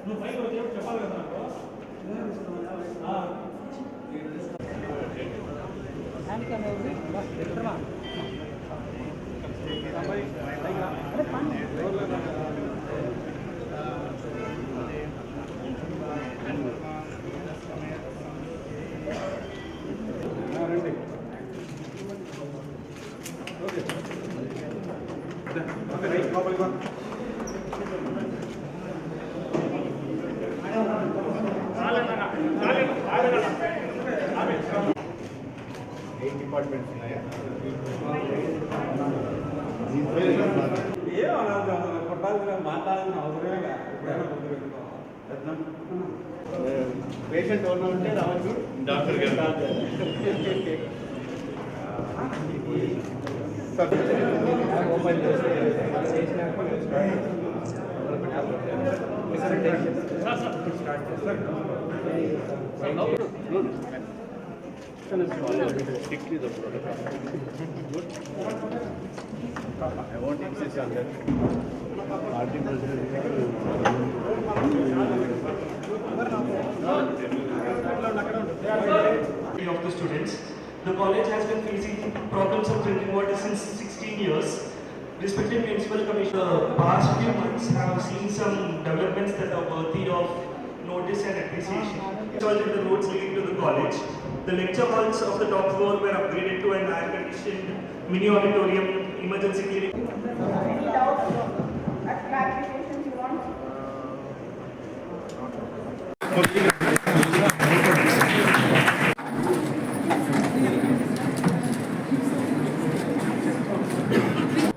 నువ్వు పైకి వచ్చి చెప్పాలి కదా డిపార్ట్మెంట్స్ ఉన్నాయా మాట్లాడాల్సిన అవసరమే పేషెంట్ ఎవరు ఉంటే రావచ్చు డాక్టర్ గారు strictly the protocol. Good. I won't insist on that. Party president of the students. The college has been facing problems of drinking water since 16 years. Respected Municipal Commissioner, the past few months have seen some developments that are worthy of notice and appreciation. Installed the roads leading to the college. The lecture halls of the top floor were upgraded to an air-conditioned mini auditorium, emergency clinic. Any doubts? Clarifications you want?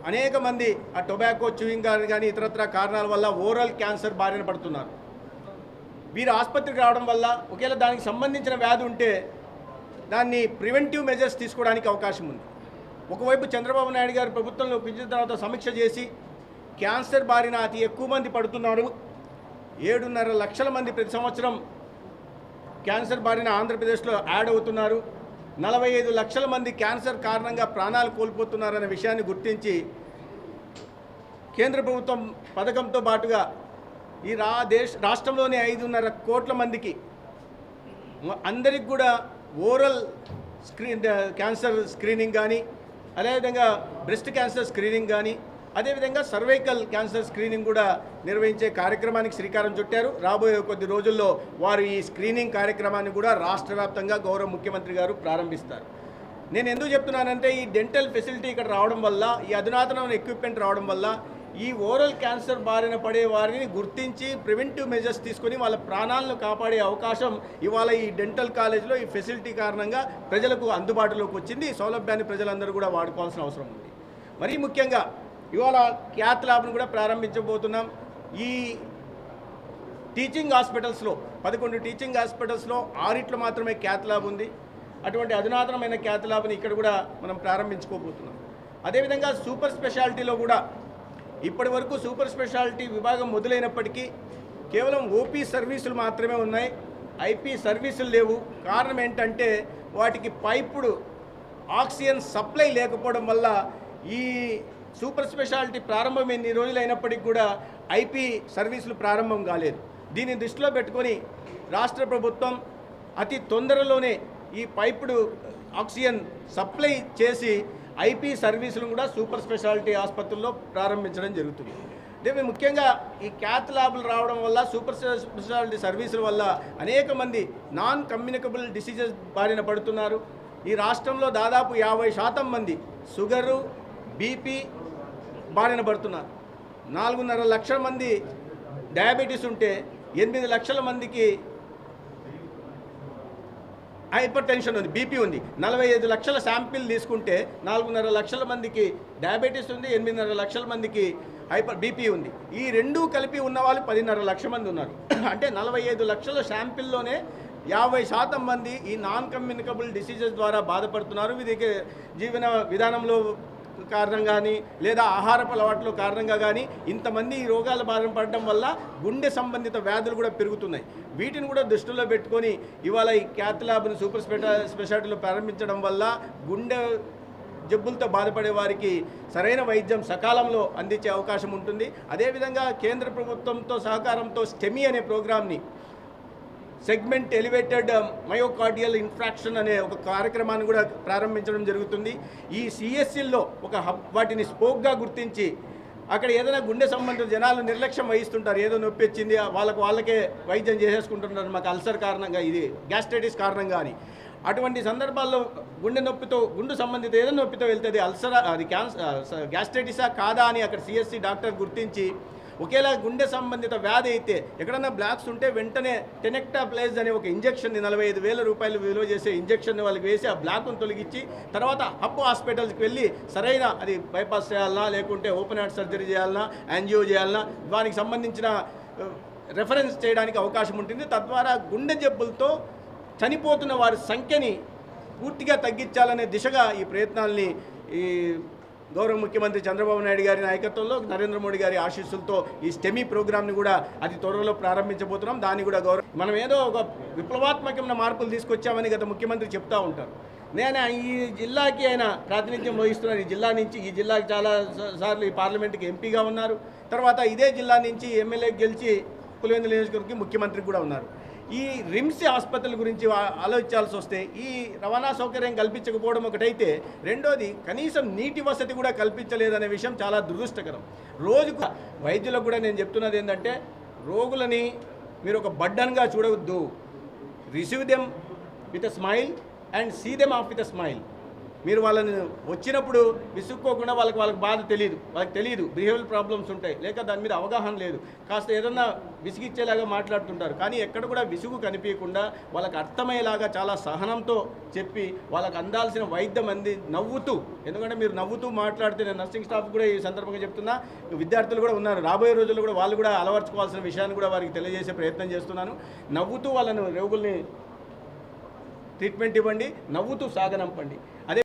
అనేక మంది ఆ tobacco chewing కానీ ఇతరత్ర కారణాల వల్ల oral cancer బారిన పడుతున్నారు. వీరు ఆసుపత్రికి రావడం వల్ల ఒకవేళ దానికి సంబంధించిన వ్యాధి ఉంటే దాన్ని ప్రివెంటివ్ మెజర్స్ తీసుకోవడానికి అవకాశం ఉంది. ఒకవైపు చంద్రబాబు నాయుడు గారు ప్రభుత్వంలో పిలిచిన తర్వాత సమీక్ష చేసి క్యాన్సర్ బారిన అతి ఎక్కువ మంది పడుతున్నారు. 7.5 లక్షల మంది ప్రతి సంవత్సరం క్యాన్సర్ బారిన ఆంధ్రప్రదేశ్లో యాడ్ అవుతున్నారు. 45 లక్షల మంది క్యాన్సర్ కారణంగా ప్రాణాలు కోల్పోతున్నారనే విషయాన్ని గుర్తించి కేంద్ర ప్రభుత్వం పథకంతో పాటుగా ఈ రాష్ట్రంలోని 5.5 కోట్ల మందికి అందరికి కూడా ఓరల్ క్యాన్సర్ స్క్రీనింగ్ కానీ, అదేవిధంగా బ్రెస్ట్ క్యాన్సర్ స్క్రీనింగ్ కానీ, అదేవిధంగా సర్వైకల్ క్యాన్సర్ స్క్రీనింగ్ కూడా నిర్వహించే కార్యక్రమానికి శ్రీకారం చుట్టారు. రాబోయే కొద్ది రోజుల్లో వారు ఈ స్క్రీనింగ్ కార్యక్రమాన్ని కూడా రాష్ట్ర వ్యాప్తంగా గౌరవ ముఖ్యమంత్రి గారు ప్రారంభిస్తారు. నేను ఎందుకు చెప్తున్నానంటే ఈ డెంటల్ ఫెసిలిటీ ఇక్కడ రావడం వల్ల, ఈ అధునాతనమైన ఎక్విప్మెంట్ రావడం వల్ల ఈ ఓరల్ క్యాన్సర్ బారిన పడే వారిని గుర్తించి ప్రివెంటివ్ మెజర్స్ తీసుకొని వాళ్ళ ప్రాణాలను కాపాడే అవకాశం ఇవాళ ఈ డెంటల్ కాలేజ్లో ఈ ఫెసిలిటీ కారణంగా ప్రజలకు అందుబాటులోకి వచ్చింది. ఈ సౌలభ్యాన్ని ప్రజలందరూ కూడా వాడుకోవాల్సిన అవసరం ఉంది. మరీ ముఖ్యంగా ఇవాళ క్యాత్ ల్యాబ్ను కూడా ప్రారంభించబోతున్నాం. ఈ టీచింగ్ హాస్పిటల్స్లో 11 టీచింగ్ హాస్పిటల్స్లో 6 మాత్రమే క్యాత్ ల్యాబ్ ఉంది. అటువంటి అధునాతనమైన క్యాత్ ల్యాబ్ని ఇక్కడ కూడా మనం ప్రారంభించుకోబోతున్నాం. అదేవిధంగా సూపర్ స్పెషాలిటీలో కూడా ఇప్పటి వరకు సూపర్ స్పెషాలిటీ విభాగం మొదలైనప్పటికీ కేవలం ఓపీ సర్వీసులు మాత్రమే ఉన్నాయి, ఐపీ సర్వీసులు లేవు. కారణం ఏంటంటే వాటికి పైపుడు ఆక్సిజన్ సప్లై లేకపోవడం వల్ల ఈ సూపర్ స్పెషాలిటీ ప్రారంభం ఎన్ని రోజులైనప్పటికీ కూడా ఐపీ సర్వీసులు ప్రారంభం కాలేదు. దీన్ని దృష్టిలో పెట్టుకొని రాష్ట్ర ప్రభుత్వం అతి తొందరలోనే ఈ పైపుడు ఆక్సిజన్ సప్లై చేసి ఐపీ సర్వీసులను కూడా సూపర్ స్పెషాలిటీ ఆసుపత్రుల్లో ప్రారంభించడం జరుగుతుంది. అంటే ముఖ్యంగా ఈ క్యాత్ ల్యాబ్లు రావడం వల్ల, సూపర్ స్పెషాలిటీ సర్వీసుల వల్ల అనేక మంది నాన్ కమ్యూనికబుల్ డిసీజెస్ బారిన పడుతున్నారు. ఈ రాష్ట్రంలో దాదాపు 50% మంది షుగరు, బీపీ బారిన పడుతున్నారు. 4.5 లక్షల మంది డయాబెటీస్ ఉంటే 8 లక్షల మందికి హైపర్ టెన్షన్ ఉంది, బీపీ ఉంది. 45 లక్షల శాంపిల్ తీసుకుంటే 4.5 లక్షల మందికి డయాబెటీస్ ఉంది, 8.5 లక్షల మందికి బీపీ ఉంది. ఈ రెండూ కలిపి ఉన్న వాళ్ళు 10.5 లక్షల మంది ఉన్నారు. అంటే 45 లక్షల శాంపిల్లోనే 50% మంది ఈ నాన్ కమ్యూనికబుల్ డిసీజెస్ ద్వారా బాధపడుతున్నారు. వీరికి జీవన విధానంలో కారణం కానీ లేదా ఆహారపు అలవాట్ల కారణంగా కానీ ఇంతమంది ఈ రోగాల బారిన పడడం వల్ల గుండె సంబంధిత వ్యాధులు కూడా పెరుగుతున్నాయి. వీటిని కూడా దృష్టిలో పెట్టుకొని ఇవాళ ఈ క్యాత్ ల్యాబ్ను సూపర్ స్పెషాలిటీలో ప్రారంభించడం వల్ల గుండె జబ్బులతో బాధపడే వారికి సరైన వైద్యం సకాలంలో అందించే అవకాశం ఉంటుంది. అదేవిధంగా కేంద్ర ప్రభుత్వంతో సహకారంతో స్టెమీ అనే ప్రోగ్రామ్ని సెగ్మెంట్ ఎలివేటెడ్ మయోకార్డియల్ ఇన్ఫ్రాక్షన్ అనే ఒక కార్యక్రమాన్ని కూడా ప్రారంభించడం జరుగుతుంది. ఈ సిఎస్సిల్లో ఒక హబ్ వాటిని స్పోక్గా గుర్తించి అక్కడ ఏదైనా గుండె సంబంధిత జనాలు నిర్లక్ష్యం వహిస్తుంటారు. ఏదో నొప్పి వచ్చింది వాళ్ళకే వైద్యం చేసేసుకుంటుంటారు, మాకు అల్సర్ కారణంగా, ఇది గ్యాస్ట్రైటిస్ కారణంగా అని. అటువంటి సందర్భాల్లో గుండె నొప్పితో గుండె సంబంధిత ఏదైనా నొప్పితో వెళ్తుంది, అల్సర్ అది గ్యాస్ట్రైటిసా కాదా అని అక్కడ సిఎస్సి డాక్టర్ గుర్తించి ఒకేలా గుండె సంబంధిత వ్యాధి అయితే ఎక్కడన్నా బ్లాక్స్ ఉంటే వెంటనే టెనెక్టాప్లైజ్ అనే ఒక ఇంజెక్షన్ని 45,000 రూపాయలు విలువ చేసే ఇంజెక్షన్ని వాళ్ళకి వేసి ఆ బ్లాక్ను తొలగించి తర్వాత హబ్ హాస్పిటల్స్కి వెళ్ళి సరైన అది బైపాస్ చేయాలన్నా లేకుంటే ఓపెన్ హార్ట్ సర్జరీ చేయాలన్నా యాంజియో చేయాలన్నా దానికి సంబంధించిన రెఫరెన్స్ చేయడానికి అవకాశం ఉంటుంది. తద్వారా గుండె జబ్బులతో చనిపోతున్న వారి సంఖ్యని పూర్తిగా తగ్గించాలనే దిశగా ఈ ప్రయత్నాల్ని ఈ గౌరవ ముఖ్యమంత్రి చంద్రబాబు నాయుడు గారి నాయకత్వంలో నరేంద్ర మోడీ గారి ఆశీస్సులతో ఈ స్టెమీ ప్రోగ్రామ్ని కూడా అతి త్వరలో ప్రారంభించబోతున్నాం. దాన్ని కూడా మనం ఏదో ఒక విప్లవాత్మకమైన మార్పులు తీసుకొచ్చామని గత ముఖ్యమంత్రి చెప్తూ ఉంటారు. నేను ఈ జిల్లాకి ఆయన ప్రాతినిధ్యం వహిస్తున్నారు. ఈ జిల్లాకి చాలా సార్లు ఈ పార్లమెంట్కి ఎంపీగా ఉన్నారు. తర్వాత ఇదే జిల్లా నుంచి ఎమ్మెల్యేకి గెలిచి పులివెందుల నియోజకవర్గం ముఖ్యమంత్రి కూడా ఉన్నారు. ఈ రిమ్స్ ఆసుపత్రుల గురించి ఆలోచించాల్సి వస్తే ఈ రవాణా సౌకర్యం కల్పించకపోవడం ఒకటైతే, రెండోది కనీసం నీటి వసతి కూడా కల్పించలేదనే విషయం చాలా దురదృష్టకరం. రోజుకు వైద్యులకు కూడా నేను చెప్తున్నది ఏంటంటే, రోగులని మీరు ఒక బర్డన్గా చూడవద్దు. Receive them with a smile and see them off with a smile. మీరు వాళ్ళని వచ్చినప్పుడు విసుక్కోకుండా వాళ్ళకి బాధ తెలియదు, బిహేవియర్ ప్రాబ్లమ్స్ ఉంటాయి, లేక దాని మీద అవగాహన లేదు, కాస్త ఏదన్నా విసిగిచ్చేలాగా మాట్లాడుతుంటారు. కానీ ఎక్కడ కూడా విసుగు కనిపించకుండా వాళ్ళకి అర్థమయ్యేలాగా చాలా సహనంతో చెప్పి వాళ్ళకి అందాల్సిన వైద్యం నవ్వుతూ, ఎందుకంటే మీరు నవ్వుతూ మాట్లాడితే, నేను నర్సింగ్ స్టాఫ్ కూడా ఈ సందర్భంగా చెప్తున్నా, విద్యార్థులు కూడా ఉన్నారు, రాబోయే రోజుల్లో కూడా వాళ్ళు కూడా అలవర్చుకోవాల్సిన విషయాన్ని కూడా వారికి తెలియజేసే ప్రయత్నం చేస్తున్నాను. నవ్వుతూ వాళ్ళను రోగుల్ని ట్రీట్మెంట్ ఇవ్వండి, నవ్వుతూ సాగనంపండి. అదే